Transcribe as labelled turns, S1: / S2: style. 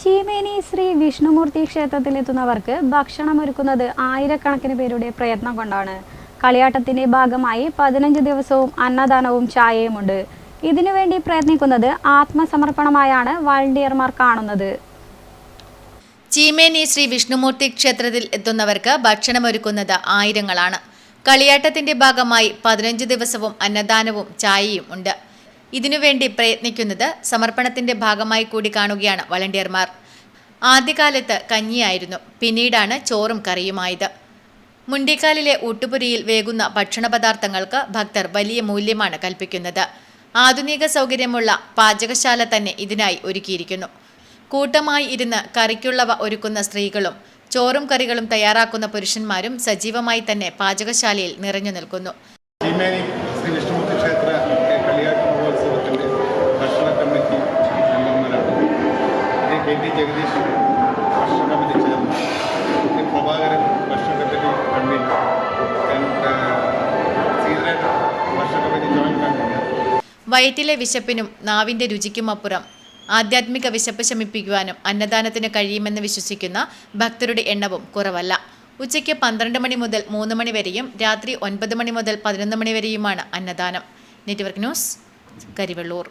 S1: ചീമേനി ശ്രീ വിഷ്ണുമൂർത്തി ക്ഷേത്രത്തിലെത്തുന്നവർക്ക് ഭക്ഷണമൊരുക്കുന്നത് ആയിരക്കണക്കിന് പേരുടെ പ്രയത്നം കൊണ്ടാണ്. കളിയാട്ടത്തിന്റെ ഭാഗമായി 15 ദിവസവും അന്നദാനവും ചായയുമുണ്ട്. ഇതിനുവേണ്ടി പ്രയത്നിക്കുന്നത് ആത്മസമർപ്പണമായാണ് വളണ്ടിയർമാർ കാണുന്നത്.
S2: ചീമേനി ശ്രീ വിഷ്ണുമൂർത്തി ക്ഷേത്രത്തിൽ എത്തുന്നവർക്ക് ഭക്ഷണമൊരുക്കുന്നത് ആയിരങ്ങളാണ്. കളിയാട്ടത്തിന്റെ ഭാഗമായി 15 ദിവസവും അന്നദാനവും ചായയും ഉണ്ട്. ഇതിനുവേണ്ടി പ്രയത്നിക്കുന്നത് സമർപ്പണത്തിന്റെ ഭാഗമായി കൂടി കാണുകയാണ് വളണ്ടിയർമാർ. ആദ്യകാലത്ത് കഞ്ഞിയായിരുന്നു, പിന്നീടാണ് ചോറും കറിയുമായത്. മുണ്ടിക്കാലിലെ ഊട്ടുപുരിയിൽ വേകുന്ന ഭക്ഷണ പദാർത്ഥങ്ങൾക്ക് ഭക്തർ വലിയ മൂല്യമാണ് കൽപ്പിക്കുന്നത്. ആധുനിക സൗകര്യമുള്ള പാചകശാല തന്നെ ഇതിനായി ഒരുക്കിയിരിക്കുന്നു. കൂട്ടമായി ഇരുന്ന് കറിക്കുള്ളവ ഒരുക്കുന്ന സ്ത്രീകളും ചോറും കറികളും തയ്യാറാക്കുന്ന പുരുഷന്മാരും സജീവമായി തന്നെ പാചകശാലയിൽ നിറഞ്ഞു നിൽക്കുന്നു.
S3: ശ്രീ വിഷ്ണുമൂർത്തി ക്ഷേത്ര കളിയാട്ട മഹോത്സവത്തിൻ്റെ ഭക്ഷണ കമ്മിറ്റി അംഗങ്ങളാണ്. KT ജഗദീഷ് ഭക്ഷണ കമ്മിറ്റി ചെയർമാൻ, പ്രഭാകരൻ ഭക്ഷണ കമ്മിറ്റി കൺവീനർ, സീതരൻ ഭക്ഷണ കമ്മിറ്റി ജോയിന്റ് കൺവീനർ.
S2: വയറ്റിലെ വിശപ്പിനും നാവിന്റെ രുചിക്കുമപ്പുറം ആധ്യാത്മിക വിശപ്പ് ശമിപ്പിക്കുവാനും അന്നദാനത്തിന് കഴിയുമെന്ന് വിശ്വസിക്കുന്ന ഭക്തരുടെ എണ്ണവും കുറവല്ല. ഉച്ചയ്ക്ക് 12 മണി മുതൽ 3 മണി വരെയും രാത്രി 9 മണി മുതൽ 11 മണി വരെയുമാണ് അന്നദാനം. Network news, Karivellur.